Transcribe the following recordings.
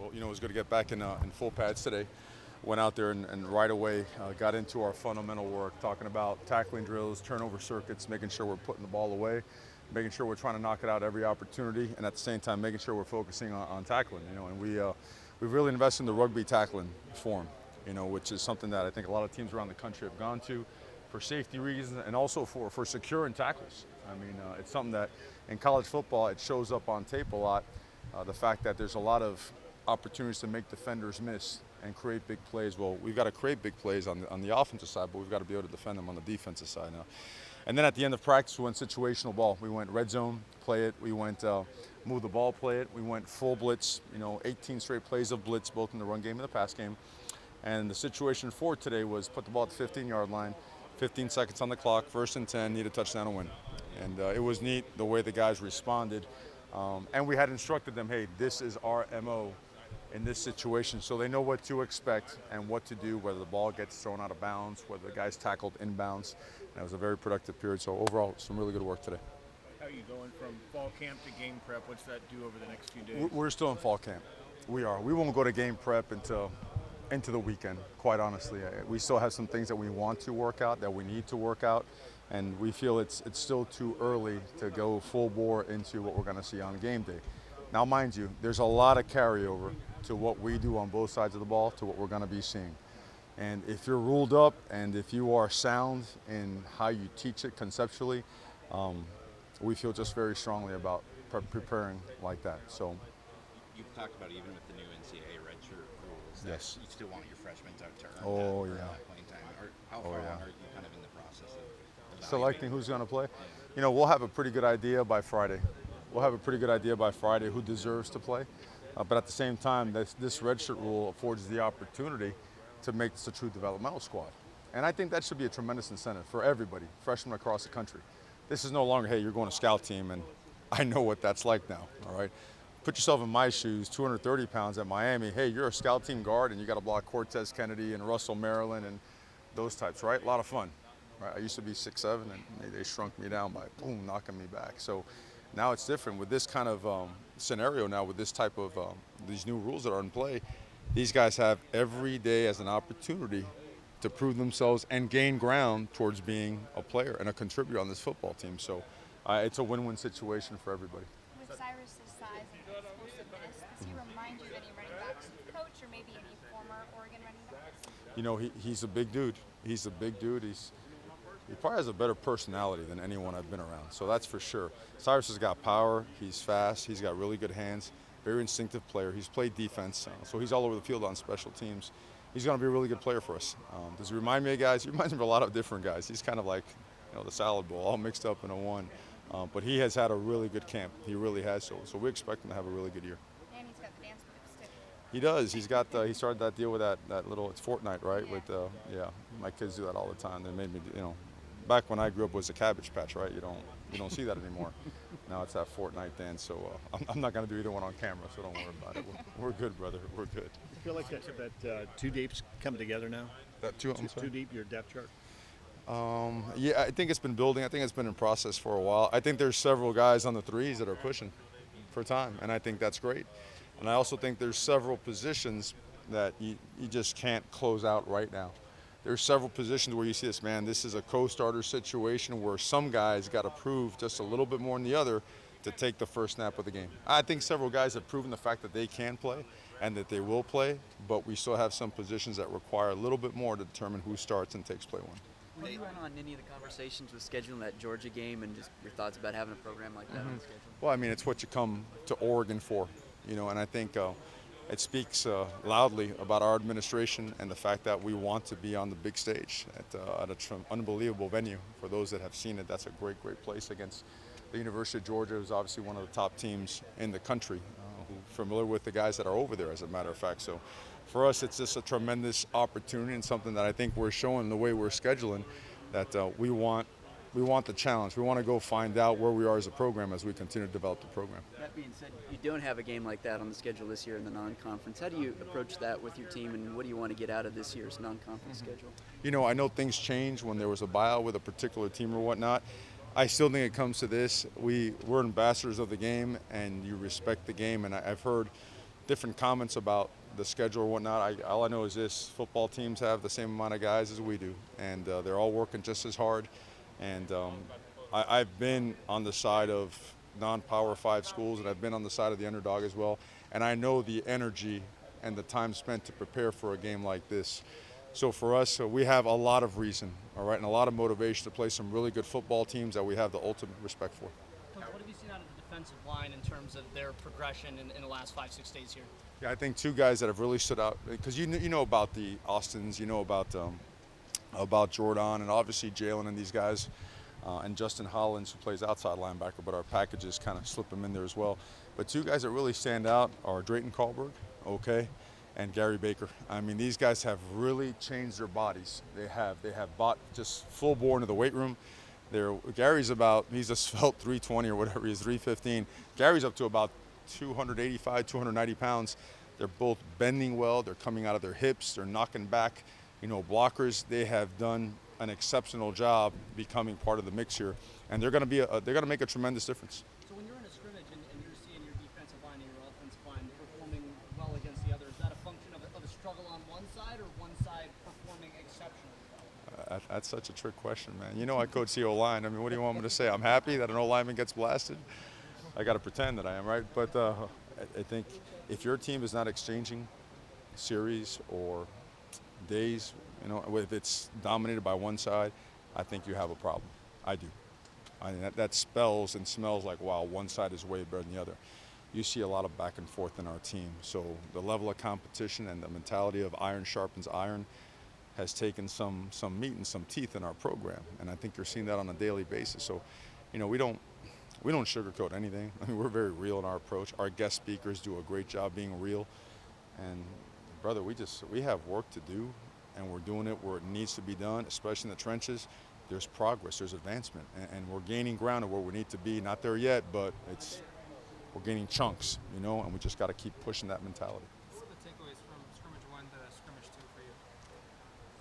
Well, it was good to get back in full pads today. Went out there and right away got into our fundamental work, talking about tackling drills, turnover circuits, making sure we're putting the ball away, making sure we're trying to knock it out every opportunity, and at the same time making sure we're focusing on tackling. And we've really invested in the rugby tackling form, which is something that I think a lot of teams around the country have gone to for safety reasons and also for securing tackles. I mean, it's something that in college football it shows up on tape a lot. The fact that there's a lot of opportunities to make defenders miss and create big plays. Well, we've got to create big plays on the offensive side, but we've got to be able to defend them on the defensive side now. And then at the end of practice, we went situational ball. We went red zone, play it. We went move the ball, play it. We went full blitz, 18 straight plays of blitz, both in the run game and the pass game. And the situation for today was put the ball at the 15-yard line, 15 seconds on the clock, 1st and 10, need a touchdown to win. And it was neat the way the guys responded. And we had instructed them, hey, this is our MO in this situation, so they know what to expect and what to do, whether the ball gets thrown out of bounds, whether the guy's tackled inbounds. And it was a very productive period, so overall, some really good work today. How are you going from fall camp to game prep? What's that do over the next few days? We're still in fall camp. We are. We won't go to game prep until into the weekend, quite honestly. We still have some things that we want to work out, that we need to work out, and we feel it's still too early to go full bore into what we're going to see on game day. Now, mind you, there's a lot of carryover to what we do on both sides of the ball to what we're going to be seeing. And if you're ruled up and if you are sound in how you teach it conceptually, we feel just very strongly about preparing like that. So you've talked about even with the new NCAA redshirt rules that yes. You still want your freshmen to earn playing time. How far along are you kind of in the process of selecting who's going to play? We'll have a pretty good idea by Friday. Who deserves to play. But at the same time, this redshirt rule affords the opportunity to make this a true developmental squad. And I think that should be a tremendous incentive for everybody, freshmen across the country. This is no longer, hey, you're going to scout team, and I know what that's like now, all right? Put yourself in my shoes, 230 pounds at Miami. Hey, you're a scout team guard, and you got to block Cortez Kennedy and Russell Maryland and those types, right? A lot of fun, right? I used to be 6'7", and they shrunk me down by, boom, knocking me back. So now it's different with this kind of scenario now, with this type of these new rules that are in play. These guys have every day as an opportunity to prove themselves and gain ground towards being a player and a contributor on this football team. So it's a win-win situation for everybody. With Cyrus's size and explosiveness, does he remind you of any running backs you coach or maybe any former Oregon running backs? He's a big dude. He probably has a better personality than anyone I've been around, so that's for sure. Cyrus has got power, he's fast, he's got really good hands, very instinctive player. He's played defense, so he's all over the field on special teams. He's going to be a really good player for us. Does he remind me of guys? He reminds me of a lot of different guys. He's kind of like the salad bowl, all mixed up in a one. But he has had a really good camp. He really has, so we expect him to have a really good year. And he's got the dance moves too. He does. He's got. He started that deal with that little. It's Fortnite, right? Yeah. With my kids do that all the time. They made me, back when I grew up was a Cabbage Patch, right? You don't see that anymore. Now it's that Fortnite dance. So I'm not going to do either one on camera, so don't worry about it. We're good, brother. We're good. You feel like that two deep's coming together now? That two deep, your depth chart? Yeah, I think it's been building. I think it's been in process for a while. I think there's several guys on the threes that are pushing for time, and I think that's great. And I also think there's several positions that you just can't close out right now. There's several positions where you see this, man, this is a co-starter situation where some guys got to prove just a little bit more than the other to take the first snap of the game. I think several guys have proven the fact that they can play and that they will play, but we still have some positions that require a little bit more to determine who starts and takes play one. Were you in on any of the conversations with scheduling that Georgia game and just your thoughts about having a program like that on the schedule? Well, I mean, it's what you come to Oregon for, and I think it speaks loudly about our administration and the fact that we want to be on the big stage at an unbelievable venue. For those that have seen it, that's a great, great place against the University of Georgia, who's obviously one of the top teams in the country, who's familiar with the guys that are over there, as a matter of fact. So for us, it's just a tremendous opportunity and something that I think we're showing the way we're scheduling that we want the challenge. We want to go find out where we are as a program as we continue to develop the program. That being said, you don't have a game like that on the schedule this year in the non-conference. How do you approach that with your team, and what do you want to get out of this year's non-conference schedule? I know things change when there was a buyout with a particular team or whatnot. I still think it comes to this. We're ambassadors of the game, and you respect the game. And I've heard different comments about the schedule or whatnot. All I know is this: football teams have the same amount of guys as we do, and they're all working just as hard. And I've been on the side of non-Power 5 schools, and I've been on the side of the underdog as well. And I know the energy and the time spent to prepare for a game like this. So for us, we have a lot of reason, all right, and a lot of motivation to play some really good football teams that we have the ultimate respect for. Coach, what have you seen out of the defensive line in terms of their progression in the last 5-6 days here? Yeah, I think two guys that have really stood out, because you know about the Austins, you know about Jordan, and obviously Jalen and these guys, and Justin Hollins, who plays outside linebacker, but our packages kind of slip him in there as well. But two guys that really stand out are Drayton Kahlberg, okay, and Gary Baker. I mean, these guys have really changed their bodies. They have bought just full bore into the weight room. Gary's he's a svelte 320 or whatever he is, 315. Gary's up to about 285, 290 pounds. They're both bending well. They're coming out of their hips. They're knocking back, blockers. They have done an exceptional job becoming part of the mix here, and they're going to make a tremendous difference. So when you're in a scrimmage and you're seeing your defensive line and your offensive line performing well against the other, is that a function of a struggle on one side or one side performing exceptionally well? That's such a trick question, man. I coach the O-line. I mean, what do you want me to say? I'm happy that an O-lineman gets blasted. I got to pretend that I am, right? But I think if your team is not exchanging series or days, if it's dominated by one side, I think you have a problem. I do. I mean, that spells and smells like, wow, one side is way better than the other. You see a lot of back and forth in our team. So the level of competition and the mentality of iron sharpens iron has taken some meat and some teeth in our program. And I think you're seeing that on a daily basis. So, we don't sugarcoat anything. I mean, we're very real in our approach. Our guest speakers do a great job being real. And brother, we have work to do, and we're doing it where it needs to be done, especially in the trenches. There's progress, there's advancement, and we're gaining ground of where we need to be. Not there yet, but we're gaining chunks, and we just got to keep pushing that mentality. What's the takeaways from scrimmage 1 to scrimmage 2 for you?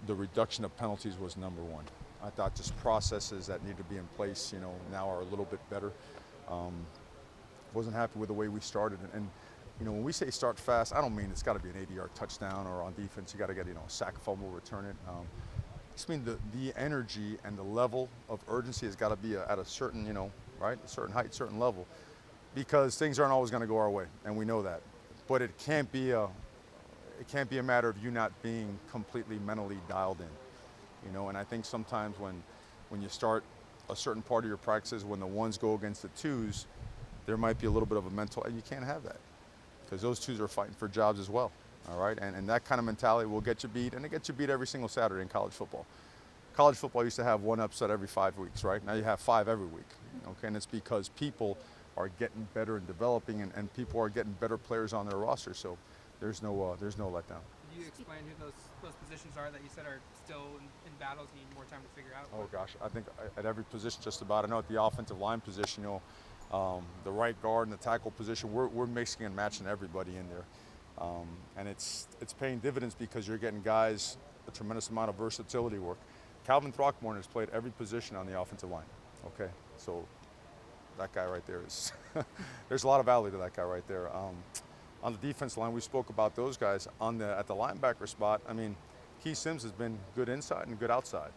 The reduction of penalties was number one. I thought just processes that need to be in place, now are a little bit better. Wasn't happy with the way we started, and when we say start fast, I don't mean it's got to be an 80-yard touchdown, or on defense you got to get a sack, fumble, return it. I just mean the energy and the level of urgency has got to be at a certain, right, a certain height, certain level, because things aren't always going to go our way, and we know that. But it can't be a matter of you not being completely mentally dialed in. And I think sometimes when you start a certain part of your practices, when the ones go against the twos, there might be a little bit of a mental, and you can't have that, because those twos are fighting for jobs as well, all right? And that kind of mentality will get you beat, and it gets you beat every single Saturday in college football. College football used to have one upset every 5 weeks, right? Now you have 5 every week, okay? And it's because people are getting better and developing, and people are getting better players on their roster, so there's no letdown. Could you explain who those positions are that you said are still in battles, need more time to figure out? Oh gosh, I think at every position just about. I know at the offensive line position, the right guard and the tackle position, we're mixing and matching everybody in there. And it's paying dividends because you're getting guys a tremendous amount of versatility work. Calvin Throckmorton has played every position on the offensive line, okay? So that guy right there is, there's a lot of value to that guy right there. On the defense line, we spoke about those guys. At the linebacker spot, I mean, Keith Sims has been good inside and good outside.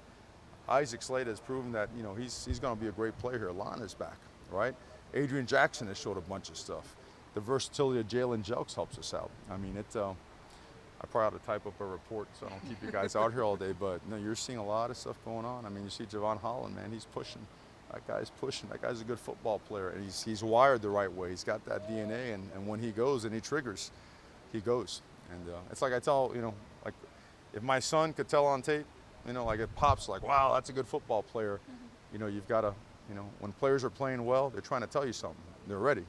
Isaac Slade has proven that, he's going to be a great player here. Lon is back, right? Adrian Jackson has showed a bunch of stuff. The versatility of Jalen Jelks helps us out. I mean, I probably ought to type up a report so I don't keep you guys out here all day, but no, you're seeing a lot of stuff going on. I mean, you see Javon Holland, man, he's pushing. That guy's pushing. That guy's a good football player, and he's wired the right way. He's got that DNA, and when he goes and he triggers, he goes. And it's like I tell, like if my son could tell on tape, like it pops like, wow, that's a good football player. You've got to, when players are playing well, they're trying to tell you something. They're ready.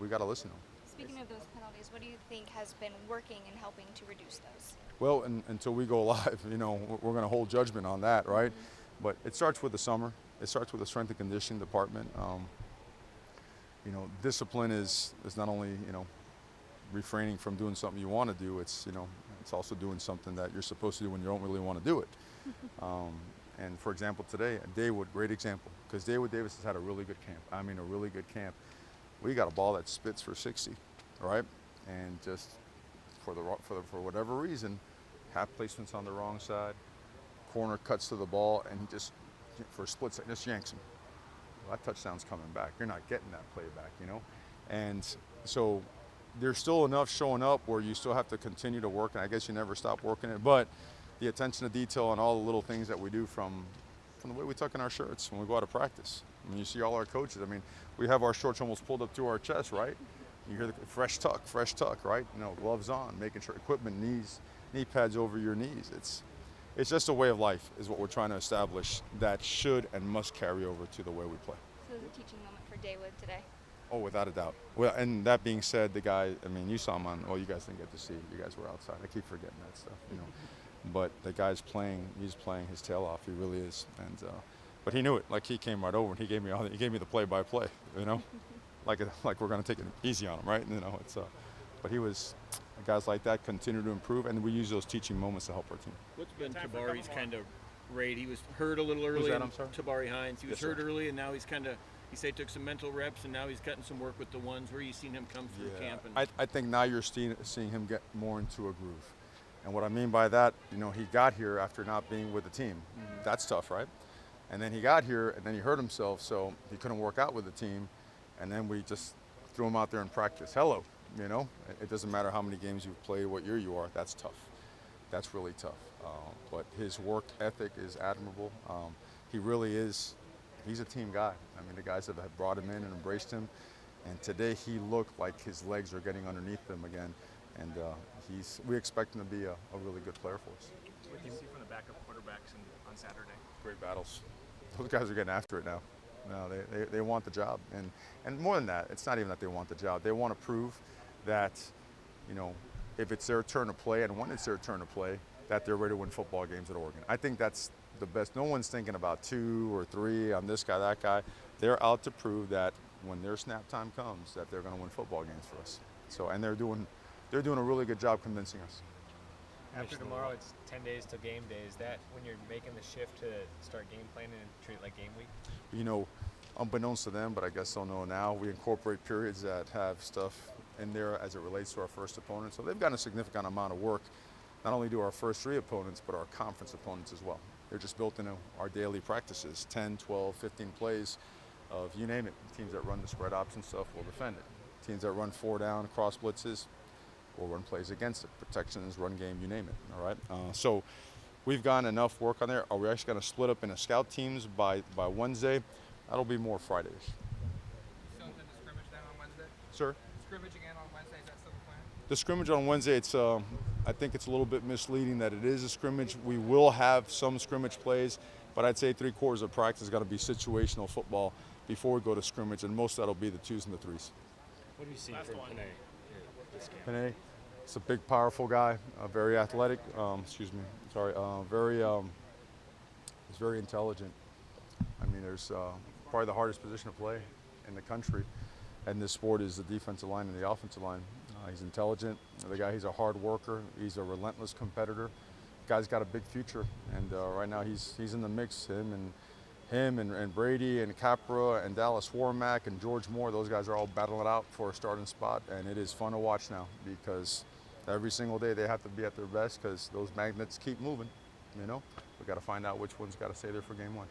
We got to listen to them. Speaking of those penalties, what do you think has been working in helping to reduce those? Well, until we go live, we're going to hold judgment on that, right? Mm-hmm. But it starts with the summer. It starts with the strength and conditioning department. Discipline is not only, refraining from doing something you want to do, it's also doing something that you're supposed to do when you don't really want to do it. And for example, today, Daywood, great example, because Daywood Davis has had a really good camp. I mean, a really good camp. We got a ball that spits for 60, right? And just for whatever reason, half placement's on the wrong side, corner cuts to the ball, and he just, for a split second, just yanks him. Well, that touchdown's coming back. You're not getting that play back, you know? And so there's still enough showing up where you still have to continue to work, and I guess you never stop working it, but the attention to detail on all the little things that we do from the way we tuck in our shirts when we go out to practice. I mean, you see all our coaches, I mean, we have our shorts almost pulled up to our chest, right? You hear the fresh tuck, right? You know, gloves on, making sure equipment, knee pads over your knees. It's just a way of life is what we're trying to establish that should and must carry over to the way we play. So it was a teaching moment for Dawood today. Oh, without a doubt. Well, and that being said, the guy, I mean, you saw him on, well, you guys didn't get to see it. You guys were outside. I keep forgetting that stuff, you know. But the guy's he's playing his tail off. He really is. And but he knew it. Like, he came right over and he gave me the play-by-play, you know. like we're going to take it easy on him, right? You know, but guys like that continue to improve, and we use those teaching moments to help our team. What's been Tabari's kind of rate? He was hurt a little early. Who's that, I'm sorry? Tabari Hines. He was hurt sir. early, and now he's kind of, he said took some mental reps, and now he's gotten some work with the ones. Where you seen him come through camp? And I think now you're seeing him get more into a groove. And what I mean by that, you know, he got here after not being with the team. Mm-hmm. That's tough, right? And then he got here, and then he hurt himself, so he couldn't work out with the team. And then we just threw him out there in practice. Hello, you know? It doesn't matter how many games you've played, what year you are. That's tough. That's really tough. But his work ethic is admirable. He really is. He's a team guy. I mean, the guys have brought him in and embraced him. And today he looked like his legs are getting underneath him again. And we expect him to be a really good player for us. what do you see from the backup quarterbacks on Saturday? Great battles. Those guys are getting after it now. No, they want the job. And more than that, it's not even that they want the job. They want to prove that, you know, if it's their turn to play and when it's their turn to play, that they're ready to win football games at Oregon. I think that's the best. No one's thinking about 2 or 3 on this guy, that guy. They're out to prove that when their snap time comes, that they're going to win football games for us. So, and they're doing a really good job convincing us. After tomorrow, it's 10 days till game day. Is that when you're making the shift to start game planning and treat it like game week? You know, unbeknownst to them, but I guess they'll know now, we incorporate periods that have stuff in there as it relates to our first opponent. So they've gotten a significant amount of work. Not only do our first 3 opponents, but our conference opponents as well. They're just built into our daily practices, 10, 12, 15 plays of you name it. Teams that run the spread option stuff will defend it. Teams that run 4 down, cross blitzes, will run plays against it. Protections, run game, you name it, all right? So we've gotten enough work on there. Are we actually going to split up into scout teams by Wednesday? That'll be more Fridays. Still intend to scrimmage then on Wednesday? Sir? Scrimmage again on Wednesday, is that still the plan? The scrimmage on Wednesday, I think it's a little bit misleading that it is a scrimmage. We will have some scrimmage plays, but I'd say 3/4 of practice is going to be situational football before we go to scrimmage, and most of that will be the 2s and the 3s. What do you see from Panay this game? Panay, it's a big, powerful guy, very athletic. He's very intelligent. I mean, there's probably the hardest position to play in the country, and this sport is the defensive line and the offensive line. He's intelligent. He's a hard worker. He's a relentless competitor. Guy's got a big future, and right now he's in the mix. Him and Brady and Capra and Dallas Warmack and George Moore, those guys are all battling it out for a starting spot, and it is fun to watch now because every single day they have to be at their best because those magnets keep moving, you know? We've got to find out which one's got to stay there for game 1.